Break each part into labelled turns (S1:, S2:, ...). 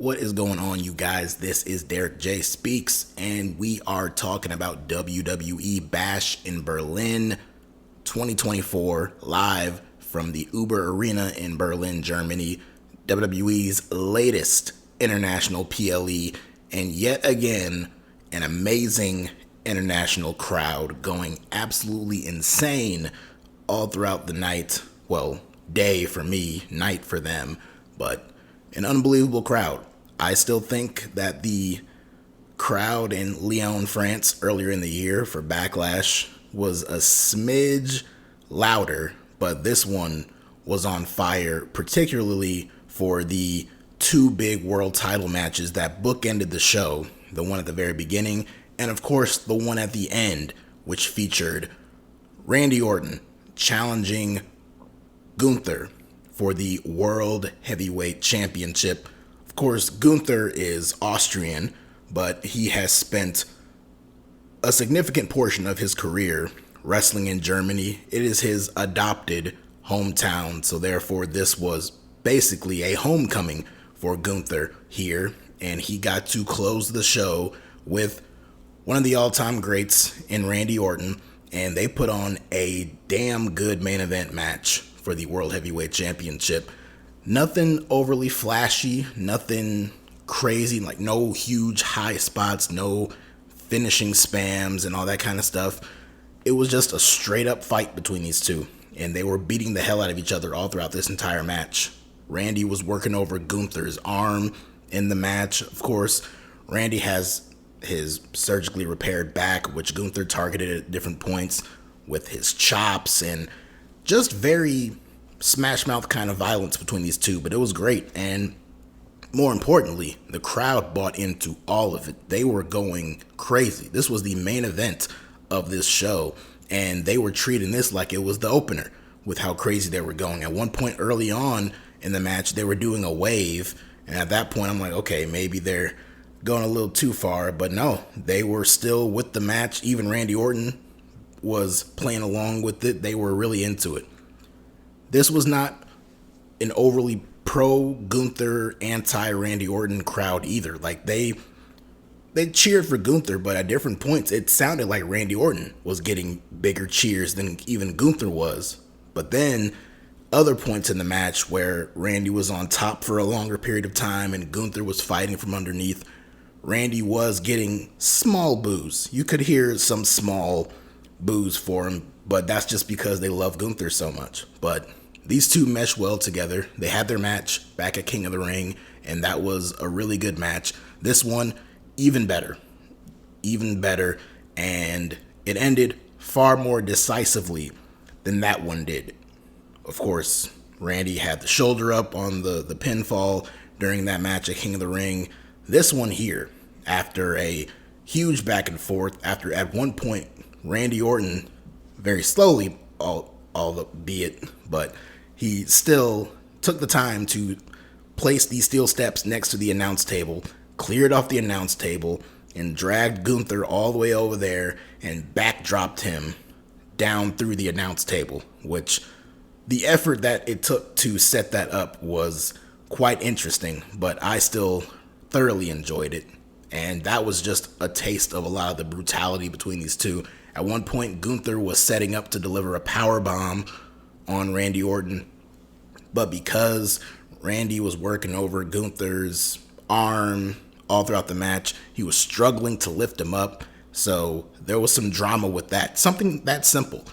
S1: What is going on, you guys? This is DerekJ Speaks, and we are talking about WWE Bash in Berlin 2024, live from the Uber Arena in Berlin, Germany, WWE's latest international PLE, and yet again, an amazing international crowd going absolutely insane all throughout the night. Well, day for me, night for them, but an unbelievable crowd. I still think that the crowd in Lyon, France earlier in the year for Backlash was a smidge louder, but this one was on fire, particularly for the two big world title matches that bookended the show, the one at the very beginning, and of course the one at the end, which featured Randy Orton challenging Gunther for the World Heavyweight Championship. Of course, Gunther is Austrian, but he has spent a significant portion of his career wrestling in Germany. It is his adopted hometown, so therefore this was basically a homecoming for Gunther here, and he got to close the show with one of the all-time greats in Randy Orton, and they put on a damn good main event match for the World Heavyweight Championship. Nothing overly flashy, nothing crazy, like no huge high spots, no finishing spams and all that kind of stuff. It was just a straight up fight between these two, and they were beating the hell out of each other all throughout this entire match. Randy was working over Gunther's arm in the match. Of course, Randy has his surgically repaired back, which Gunther targeted at different points with his chops, and just very smash mouth kind of violence between these two, but it was great. And more importantly, the crowd bought into all of it. They were going crazy. This was the main event of this show, and they were treating this like it was the opener with how crazy they were going. At one point early on in the match, they were doing a wave, and at that point I'm like, okay, maybe they're going a little too far, but no, they were still with the match. Even Randy Orton was playing along with it. They were really into it. This was not an overly pro Gunther, anti Randy Orton crowd either. Like they cheered for Gunther, but at different points it sounded like Randy Orton was getting bigger cheers than even Gunther was. But then other points in the match where Randy was on top for a longer period of time and Gunther was fighting from underneath, Randy was getting small boos. You could hear some small boos for him, but that's just because they love Gunther so much. But these two mesh well together. They had their match back at King of the Ring, and that was a really good match. This one, even better, and it ended far more decisively than that one did. Of course, Randy had the shoulder up on the pinfall during that match at King of the Ring. This one here, after a huge back and forth, after at one point Randy Orton, very slowly, albeit, but he still took the time to place these steel steps next to the announce table, cleared off the announce table, and dragged Gunther all the way over there and backdropped him down through the announce table, which the effort that it took to set that up was quite interesting, but I still thoroughly enjoyed it. And that was just a taste of a lot of the brutality between these two. At one point, Gunther was setting up to deliver a power bomb on Randy Orton, but because Randy was working over Gunther's arm all throughout the match, he was struggling to lift him up, so there was some drama with that. Something that simple.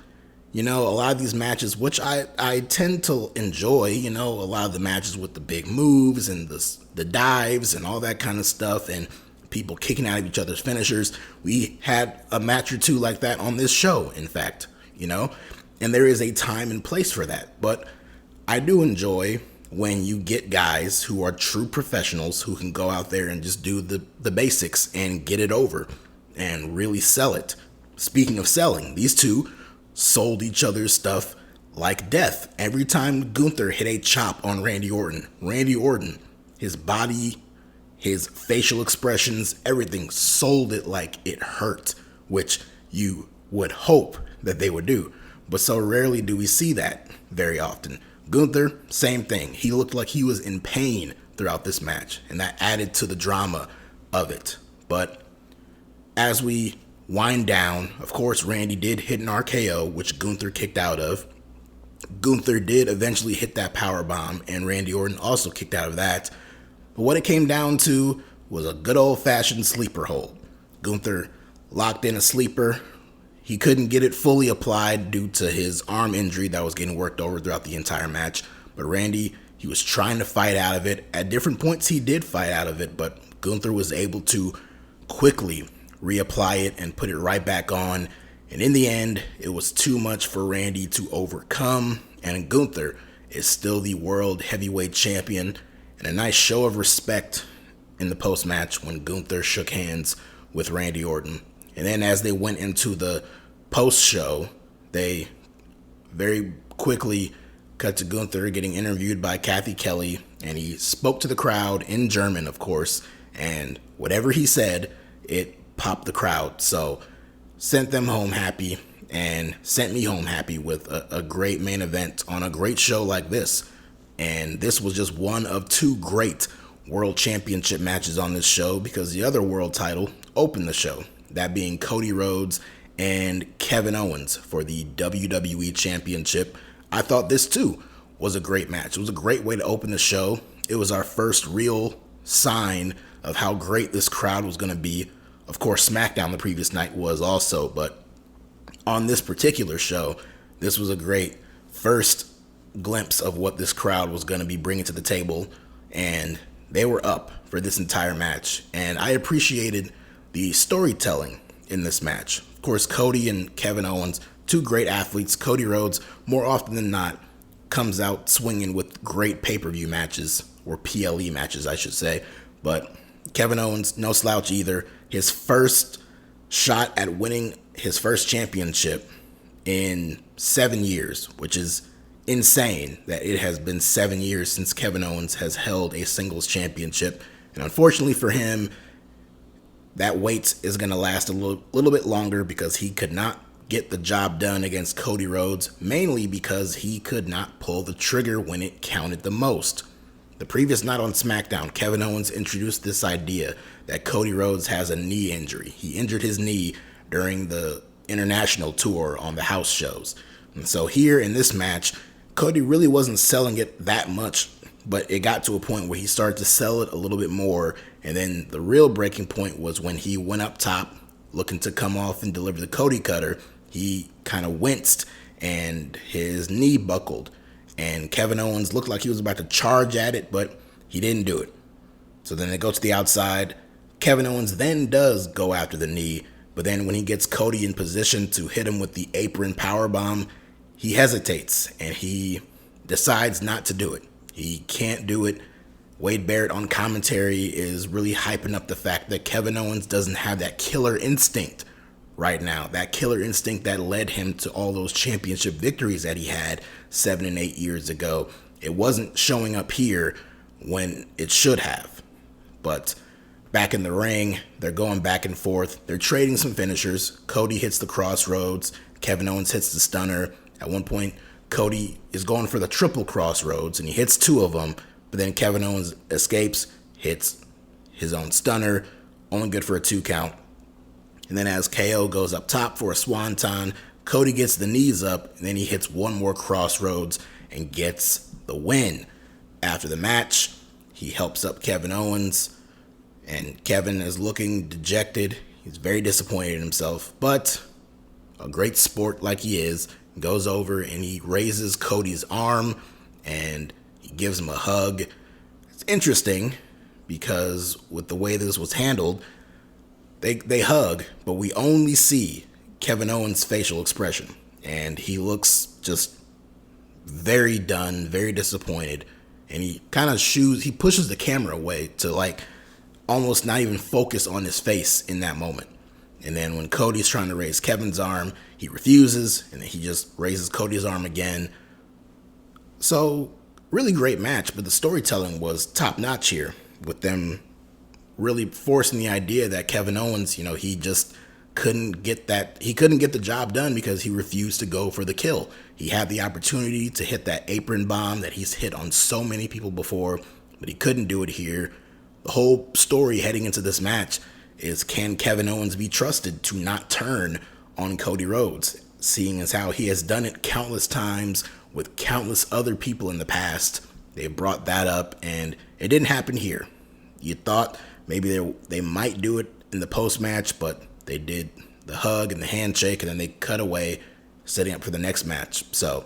S1: You know, a lot of these matches, which I tend to enjoy, you know, a lot of the matches with the big moves and the dives and all that kind of stuff, and people kicking out of each other's finishers. We had a match or two like that on this show, in fact, you know, and there is a time and place for that. But I do enjoy when you get guys who are true professionals who can go out there and just do the basics and get it over and really sell it. Speaking of selling, these two sold each other's stuff like death. Every time Gunther hit a chop on Randy Orton, his body, his facial expressions, everything sold it like it hurt, which you would hope that they would do. But so rarely do we see that very often. Gunther, same thing. He looked like he was in pain throughout this match, and that added to the drama of it. But as we wind down, of course, Randy did hit an RKO, which Gunther kicked out of. Gunther did eventually hit that powerbomb, and Randy Orton also kicked out of that. But what it came down to was a good old-fashioned sleeper hold. Gunther locked in a sleeper. He couldn't get it fully applied due to his arm injury that was getting worked over throughout the entire match. But Randy, he was trying to fight out of it. At different points, he did fight out of it, but Gunther was able to quickly reapply it and put it right back on. And in the end, it was too much for Randy to overcome. And Gunther is still the world heavyweight champion. And a nice show of respect in the post-match when Gunther shook hands with Randy Orton. And then as they went into the post-show, they very quickly cut to Gunther getting interviewed by Kathy Kelly. And he spoke to the crowd in German, of course. And whatever he said, it popped the crowd. So sent them home happy and sent me home happy with a great main event on a great show like this. And this was just one of two great world championship matches on this show, because the other world title opened the show, that being Cody Rhodes and Kevin Owens for the WWE championship. I thought this too was a great match. It was a great way to open the show. It was our first real sign of how great this crowd was going to be. Of course, SmackDown the previous night was also, but on this particular show, this was a great first glimpse of what this crowd was going to be bringing to the table, and they were up for this entire match. And I appreciated the storytelling in this match. Of course, Cody and Kevin Owens, two great athletes. Cody Rhodes, more often than not, comes out swinging with great pay-per-view matches, or PLE matches, I should say. But Kevin Owens, no slouch either. His first shot at winning his first championship in 7 years, which is insane that it has been 7 years since Kevin Owens has held a singles championship. And unfortunately for him, that wait is going to last a little bit longer, because he could not get the job done against Cody Rhodes, mainly because he could not pull the trigger when it counted the most. The previous night on SmackDown, Kevin Owens introduced this idea that Cody Rhodes has a knee injury. He injured his knee during the international tour on the house shows. And so here in this match, Cody really wasn't selling it that much, but it got to a point where he started to sell it a little bit more. And then the real breaking point was when he went up top looking to come off and deliver the Cody cutter. He kind of winced and his knee buckled. And Kevin Owens looked like he was about to charge at it, but he didn't do it. So then they go to the outside. Kevin Owens then does go after the knee, but then when he gets Cody in position to hit him with the apron powerbomb, he hesitates and he decides not to do it. He can't do it. Wade Barrett on commentary is really hyping up the fact that Kevin Owens doesn't have that killer instinct right now. That killer instinct that led him to all those championship victories that he had 7 and 8 years ago. It wasn't showing up here when it should have. But back in the ring, they're going back and forth. They're trading some finishers. Cody hits the crossroads. Kevin Owens hits the stunner. At one point, Cody is going for the triple crossroads, and he hits 2 of them. But then Kevin Owens escapes, hits his own stunner, only good for a 2 count. And then as KO goes up top for a swanton, Cody gets the knees up, and then he hits one more crossroads and gets the win. After the match, he helps up Kevin Owens, and Kevin is looking dejected. He's very disappointed in himself, but a great sport like he is, goes over and he raises Cody's arm and he gives him a hug. It's interesting because with the way this was handled, they hug, but we only see Kevin Owens' facial expression, and he looks just very done, very disappointed, and he pushes the camera away to like almost not even focus on his face in that moment. And then when Cody's trying to raise Kevin's arm, he refuses, and then he just raises Cody's arm again. So, really great match, but the storytelling was top-notch here, with them really forcing the idea that Kevin Owens, he just couldn't get the job done because he refused to go for the kill. He had the opportunity to hit that apron bomb that he's hit on so many people before, but he couldn't do it here. The whole story heading into this match is, can Kevin Owens be trusted to not turn on Cody Rhodes, seeing as how he has done it countless times with countless other people in the past. They brought that up, and it didn't happen here. You thought maybe they might do it in the post-match, but they did the hug and the handshake, and then they cut away, setting up for the next match. So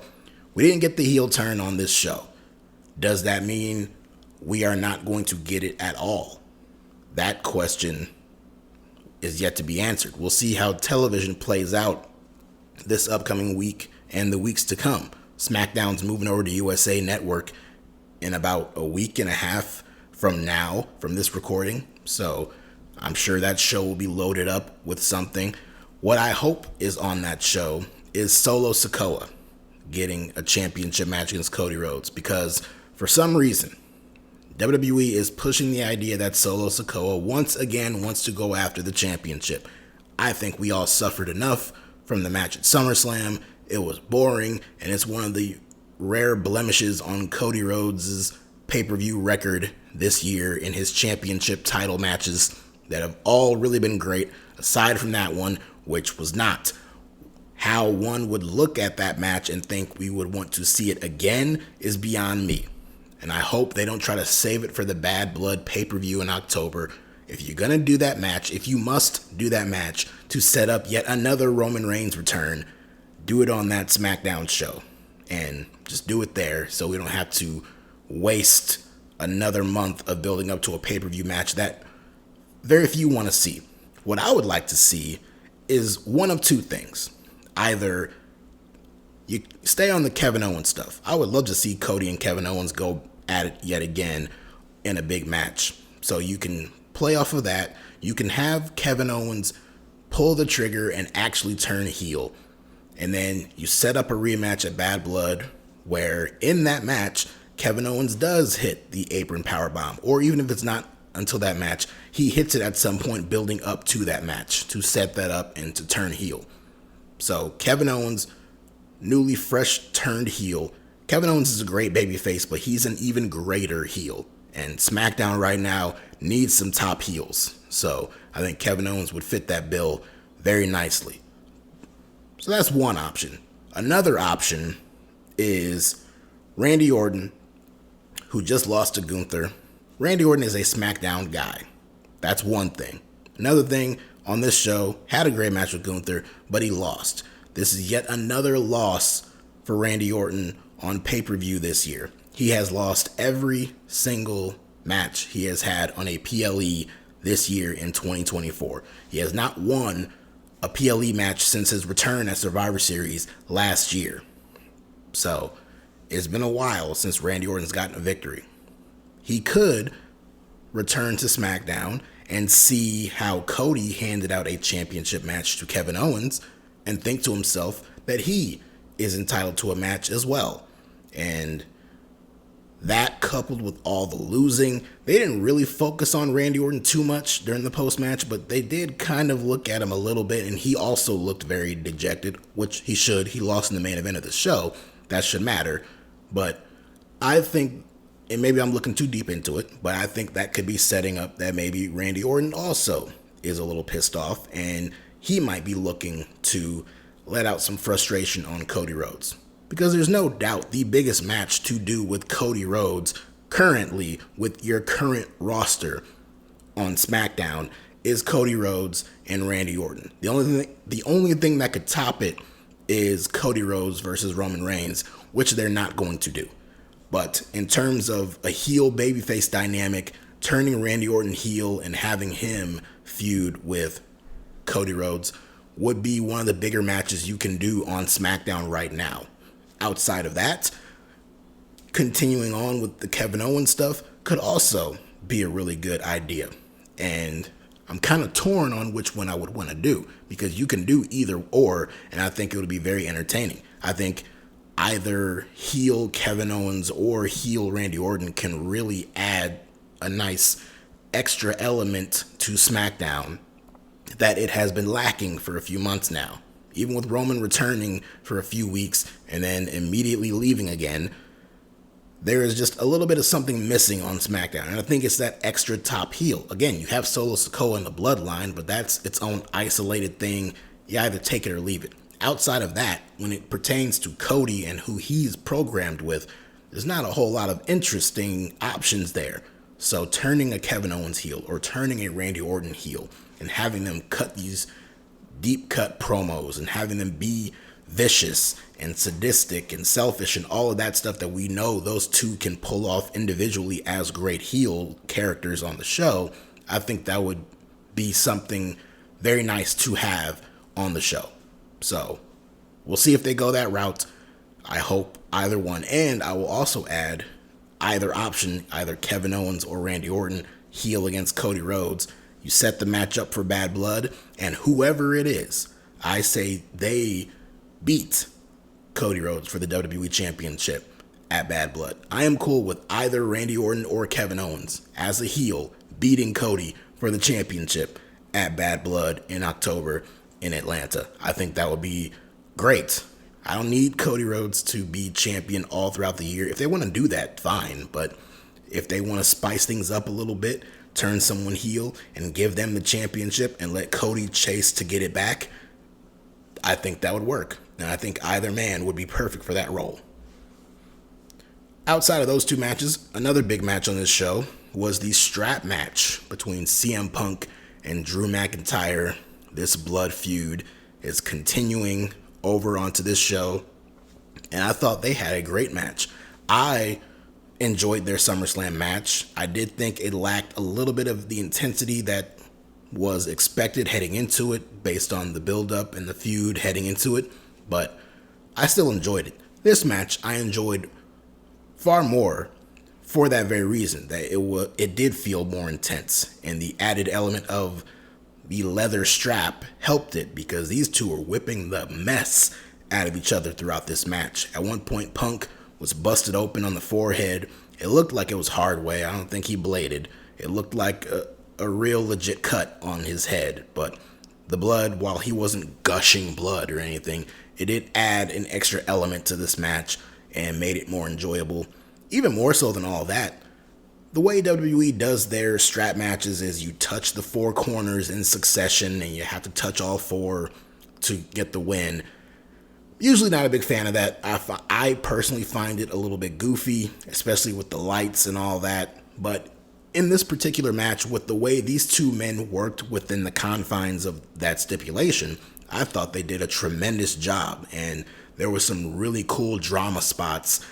S1: we didn't get the heel turn on this show. Does that mean we are not going to get it at all? That question is yet to be answered. We'll see how television plays out this upcoming week and the weeks to come. SmackDown's moving over to USA Network in about a week and a half from now, from this recording. So I'm sure that show will be loaded up with something. What I hope is on that show is Solo Sikoa getting a championship match against Cody Rhodes, because for some reason, WWE is pushing the idea that Solo Sikoa once again wants to go after the championship. I think we all suffered enough from the match at SummerSlam. It was boring, and it's one of the rare blemishes on Cody Rhodes' pay-per-view record this year in his championship title matches that have all really been great, aside from that one, which was not. How one would look at that match and think we would want to see it again is beyond me. And I hope they don't try to save it for the Bad Blood pay-per-view in October. If you're going to do that match, if you must do that match to set up yet another Roman Reigns return, do it on that SmackDown show. And just do it there so we don't have to waste another month of building up to a pay-per-view match that very few want to see. What I would like to see is one of two things. Either you stay on the Kevin Owens stuff. I would love to see Cody and Kevin Owens go at it yet again in a big match. So you can play off of that. You can have Kevin Owens pull the trigger and actually turn heel. And then you set up a rematch at Bad Blood where in that match, Kevin Owens does hit the apron powerbomb. Or even if it's not until that match, he hits it at some point building up to that match to set that up and to turn heel. So Kevin Owens, newly fresh turned heel. Kevin Owens is a great babyface, but he's an even greater heel. And SmackDown right now needs some top heels. So I think Kevin Owens would fit that bill very nicely. So that's one option. Another option is Randy Orton, who just lost to Gunther. Randy Orton is a SmackDown guy. That's one thing. Another thing, on this show, had a great match with Gunther, but he lost. This is yet another loss for Randy Orton on pay-per-view this year. He has lost every single match he has had on a PLE this year in 2024. He has not won a PLE match since his return at Survivor Series last year. So it's been a while since Randy Orton's gotten a victory. He could return to SmackDown and see how Cody handed out a championship match to Kevin Owens and think to himself that he is entitled to a match as well. And that, coupled with all the losing, they didn't really focus on Randy Orton too much during the post-match, but they did kind of look at him a little bit, and he also looked very dejected, which he should. He lost in the main event of the show. That should matter. But I think, and maybe I'm looking too deep into it, but I think that could be setting up that maybe Randy Orton also is a little pissed off, and he might be looking to let out some frustration on Cody Rhodes. Because there's no doubt the biggest match to do with Cody Rhodes currently with your current roster on SmackDown is Cody Rhodes and Randy Orton. The only thing that could top it is Cody Rhodes versus Roman Reigns, which they're not going to do. But in terms of a heel babyface dynamic, turning Randy Orton heel and having him feud with Cody Rhodes would be one of the bigger matches you can do on SmackDown right now. Outside of that, continuing on with the Kevin Owens stuff could also be a really good idea. And I'm kind of torn on which one I would want to do, because you can do either or, and I think it would be very entertaining. I think either heel Kevin Owens or heel Randy Orton can really add a nice extra element to SmackDown that it has been lacking for a few months now. Even with Roman returning for a few weeks and then immediately leaving again, there is just a little bit of something missing on SmackDown. And I think it's that extra top heel. Again, you have Solo Sikoa in the bloodline, but that's its own isolated thing. You either take it or leave it. Outside of that, when it pertains to Cody and who he's programmed with, there's not a whole lot of interesting options there. So turning a Kevin Owens heel or turning a Randy Orton heel and having them cut these deep cut promos and having them be vicious and sadistic and selfish and all of that stuff that we know those two can pull off individually as great heel characters on the show, I think that would be something very nice to have on the show. So we'll see if they go that route. I hope either one. And I will also add either option, either Kevin Owens or Randy Orton, heel against Cody Rhodes. You set the match up for Bad Blood, and whoever it is, I say they beat Cody Rhodes for the WWE Championship at Bad Blood. I am cool with either Randy Orton or Kevin Owens as a heel beating Cody for the championship at Bad Blood in October in Atlanta. I think that would be great. I don't need Cody Rhodes to be champion all throughout the year. If they want to do that, fine. But if they want to spice things up a little bit, turn someone heel and give them the championship and let Cody chase to get it back, I think that would work. And I think either man would be perfect for that role. Outside of those two matches, another big match on this show was the strap match between CM Punk and Drew McIntyre. This blood feud is continuing over onto this show, and I thought they had a great match. I enjoyed their SummerSlam match. I did think it lacked a little bit of the intensity that was expected heading into it based on the build-up and the feud heading into it, but I still enjoyed it. This match I enjoyed far more for that very reason, that it did feel more intense, and the added element of the leather strap helped it because these two were whipping the mess out of each other throughout this match. At one point, Punk was busted open on the forehead. It looked like it was hard way. I don't think he bladed. It looked like a real legit cut on his head, but the blood, while he wasn't gushing blood or anything, it did add an extra element to this match and made it more enjoyable. Even more so than all that, the way WWE does their strap matches is you touch the four corners in succession and you have to touch all four to get the win. Usually not a big fan of that. I personally find it a little bit goofy, especially with the lights and all that. But in this particular match, with the way these two men worked within the confines of that stipulation, I thought they did a tremendous job. And there were some really cool drama spots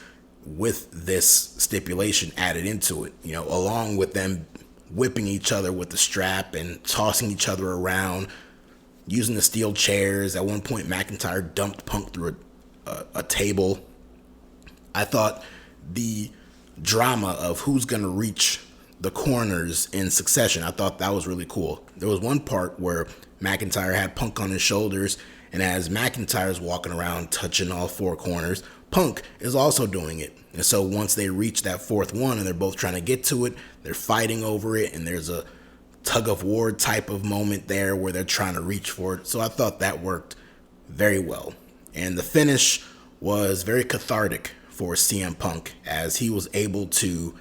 S1: with this stipulation added into it, along with them whipping each other with the strap and tossing each other around, using the steel chairs. At one point, McIntyre dumped Punk through a table. I thought the drama of who's going to reach the corners in succession, I thought that was really cool. There was one part where McIntyre had Punk on his shoulders, and as McIntyre's walking around touching all four corners, Punk is also doing it. And so once they reach that fourth one and they're both trying to get to it, they're fighting over it, and there's a tug of war type of moment there where they're trying to reach for it. So I thought that worked very well. And the finish was very cathartic for CM Punk as he was able to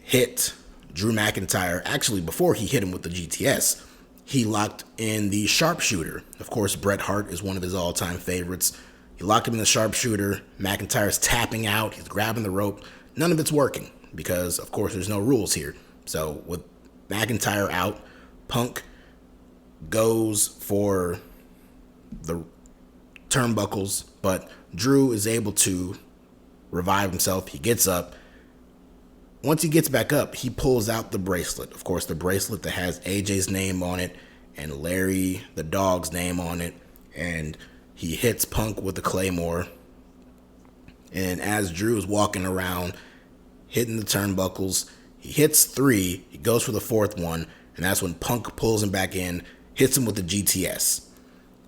S1: hit Drew McIntyre. Actually, before he hit him with the GTS, he locked in the sharpshooter. Of course, Bret Hart is one of his all-time favorites. He locked him in the sharpshooter. McIntyre's tapping out. He's grabbing the rope. None of it's working because, of course, there's no rules here. So with McIntyre out, Punk goes for the turnbuckles, but Drew is able to revive himself. He gets up. Once he gets back up, he pulls out the bracelet. Of course, the bracelet that has AJ's name on it and Larry the dog's name on it, and he hits Punk with the Claymore. And as Drew is walking around, hitting the turnbuckles, he hits 3, he goes for the 4th one, and that's when Punk pulls him back in, hits him with the GTS.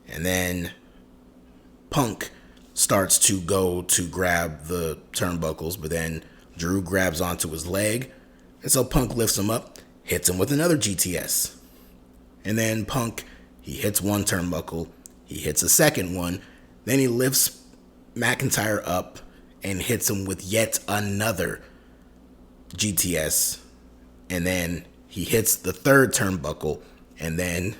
S1: And then Punk starts to go to grab the turnbuckles, but then Drew grabs onto his leg, and so Punk lifts him up, hits him with another GTS. And then Punk, he hits one turnbuckle, he hits a second one, then he lifts McIntyre up and hits him with yet another GTS. And then he hits the third turnbuckle, and then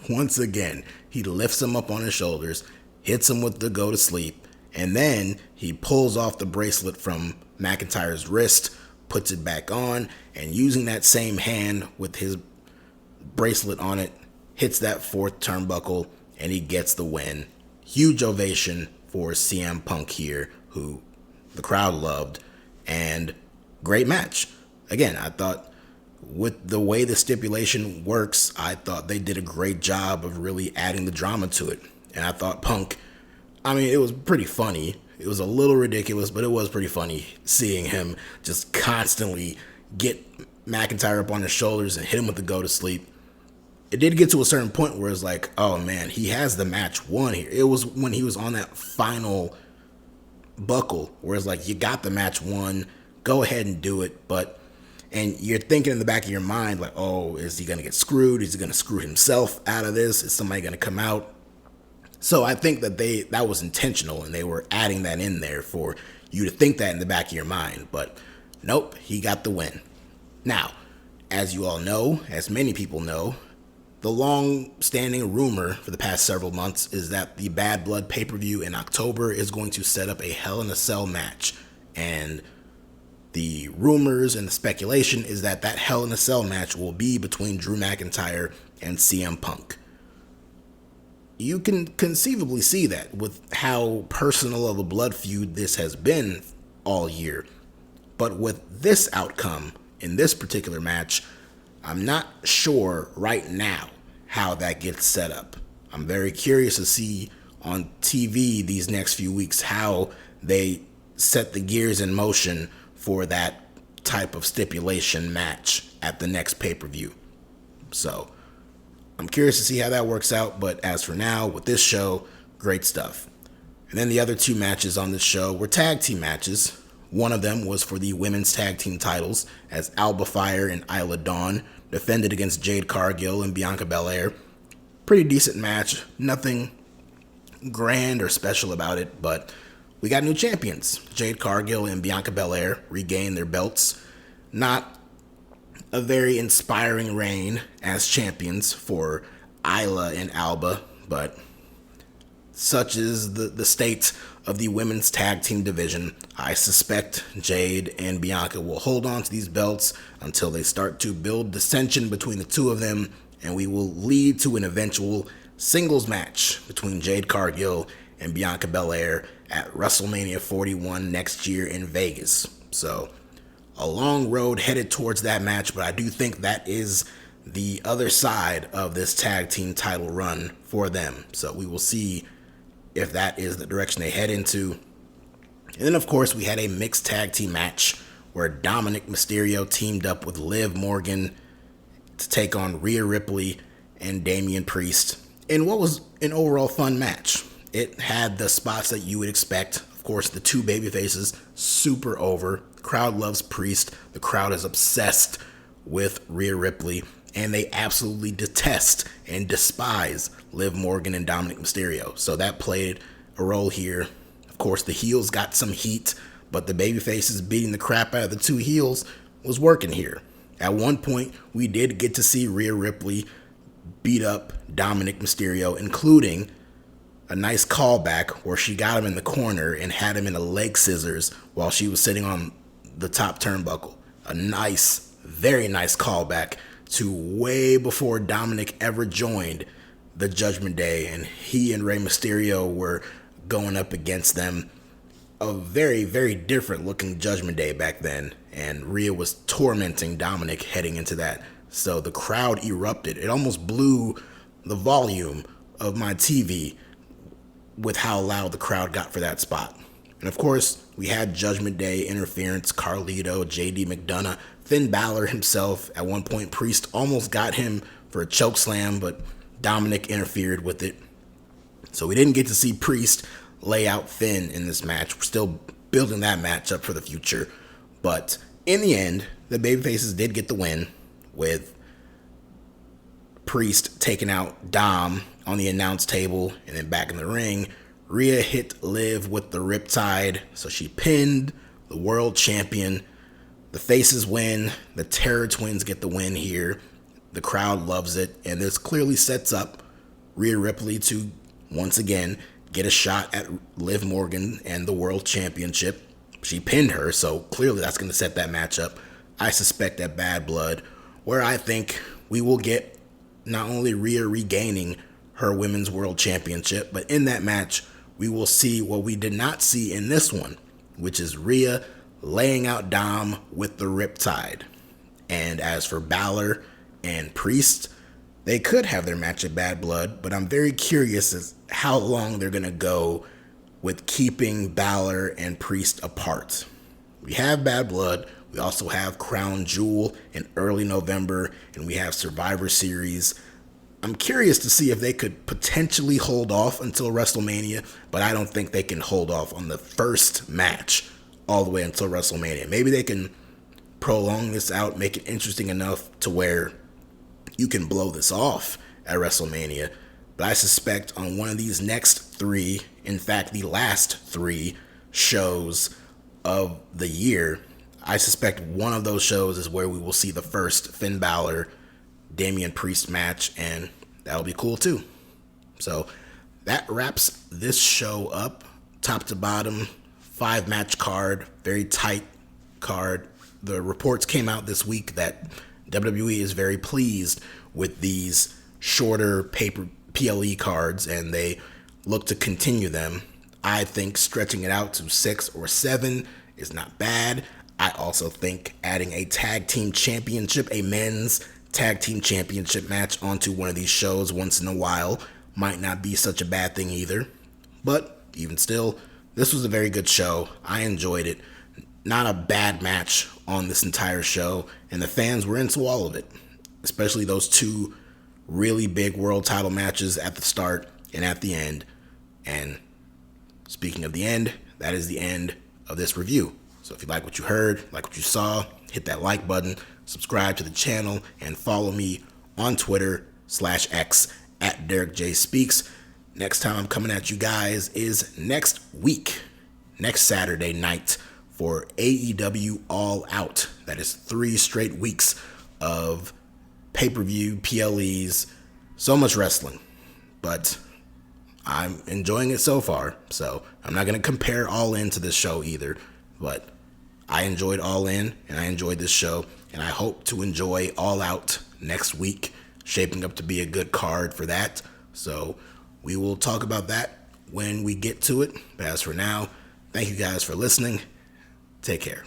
S1: once again he lifts him up on his shoulders, hits him with the go to sleep, and then he pulls off the bracelet from McIntyre's wrist, puts it back on, and using that same hand with his bracelet on it, hits that fourth turnbuckle, and he gets the win. Huge ovation for CM Punk here, who the crowd loved, and great match. Again, I thought with the way the stipulation works, I thought they did a great job of really adding the drama to it. And I thought Punk, it was pretty funny. It was a little ridiculous, but it was pretty funny seeing him just constantly get McIntyre up on his shoulders and hit him with the go to sleep. It did get to a certain point where it's like, oh man, he has the match won here. It was when he was on that final buckle where it's like, you got the match won, go ahead and do it. And you're thinking in the back of your mind, like, oh, is he going to get screwed? Is he going to screw himself out of this? Is somebody going to come out? So I think that that was intentional, and they were adding that in there for you to think that in the back of your mind. But nope, he got the win. Now, as you all know, as many people know, the long-standing rumor for the past several months is that the Bad Blood pay-per-view in October is going to set up a Hell in a Cell match. And the rumors and the speculation is that Hell in a Cell match will be between Drew McIntyre and CM Punk. You can conceivably see that with how personal of a blood feud this has been all year. But with this outcome in this particular match, I'm not sure right now how that gets set up. I'm very curious to see on TV these next few weeks how they set the gears in motion for that type of stipulation match at the next pay-per-view. So I'm curious to see how that works out, but as for now, with this show, great stuff. And then the other two matches on this show were tag team matches. One of them was for the women's tag team titles, as Alba Fyre and Isla defended against Jade Cargill and Bianca Belair. Pretty decent match, nothing grand or special about it, but we got new champions. Jade Cargill and Bianca Belair regained their belts. Not a very inspiring reign as champions for Isla and Alba, but such is the state of the women's tag team division. I suspect Jade and Bianca will hold on to these belts until they start to build dissension between the two of them, and we will lead to an eventual singles match between Jade Cargill and Bianca Belair at WrestleMania 41 next year in Vegas. So a long road headed towards that match, but I do think that is the other side of this tag team title run for them. So we will see if that is the direction they head into. And then, of course, we had a mixed tag team match where Dominik Mysterio teamed up with Liv Morgan to take on Rhea Ripley and Damian Priest in what was an overall fun match. It had the spots that you would expect. Of course, the two baby faces, super over. The crowd loves Priest. The crowd is obsessed with Rhea Ripley, and they absolutely detest and despise Liv Morgan and Dominik Mysterio. So that played a role here. Of course, the heels got some heat, but the baby faces beating the crap out of the two heels was working here. At one point, we did get to see Rhea Ripley beat up Dominik Mysterio, including a nice callback where she got him in the corner and had him in a leg scissors while she was sitting on the top turnbuckle. A nice, very nice callback to way before Dominik ever joined the Judgment Day, and he and Rey Mysterio were going up against them. A very, very different looking Judgment Day back then, and Rhea was tormenting Dominik heading into that. So the crowd erupted. It almost blew the volume of my TV with how loud the crowd got for that spot. And of course, we had Judgment Day interference, Carlito, JD McDonough, Finn Balor himself. At one point, Priest almost got him for a choke slam, but Dominik interfered with it. So we didn't get to see Priest lay out Finn in this match. We're still building that match up for the future. But in the end, the babyfaces did get the win, with Priest taking out Dom on the announce table, and then back in the ring, Rhea hit Liv with the Riptide, so she pinned the world champion. The faces win. The Terror Twins get the win here. The crowd loves it, and this clearly sets up Rhea Ripley to, once again, get a shot at Liv Morgan and the world championship. She pinned her, so clearly that's going to set that match up. I suspect at Bad Blood, where I think we will get not only Rhea regaining her women's world championship, but in that match, we will see what we did not see in this one, which is Rhea laying out Dom with the Riptide. And as for Balor and Priest, they could have their match at Bad Blood, but I'm very curious as how long they're going to go with keeping Balor and Priest apart. We have Bad Blood. We also have Crown Jewel in early November, and we have Survivor Series. I'm curious to see if they could potentially hold off until WrestleMania, but I don't think they can hold off on the first match all the way until WrestleMania. Maybe they can prolong this out, make it interesting enough to where you can blow this off at WrestleMania. But I suspect on one of these next three, in fact, the last three shows of the year, I suspect one of those shows is where we will see the first Finn Balor Damian Priest match, and that'll be cool too. So that wraps this show up, top to bottom, 5-match card, very tight card. The reports came out this week that WWE is very pleased with these shorter paper PLE cards, and they look to continue them. I think stretching it out to 6 or 7 is not bad. I also think adding a tag team championship, a men's tag team championship match onto one of these shows once in a while might not be such a bad thing either. But even still, this was a very good show. I enjoyed it. Not a bad match on this entire show, and the fans were into all of it, especially those two really big world title matches at the start and at the end. And speaking of the end, that is the end of this review. So if you like what you heard, like what you saw, hit that like button, subscribe to the channel, and follow me on Twitter/X at DerekJ Speaks. Next time I'm coming at you guys is next week, next Saturday night for AEW All Out. That is 3 straight weeks of pay-per-view, PLEs, so much wrestling. But I'm enjoying it so far, so I'm not going to compare All In to this show either, but I enjoyed All In, and I enjoyed this show, and I hope to enjoy All Out next week, shaping up to be a good card for that. So we will talk about that when we get to it. But as for now, thank you guys for listening. Take care.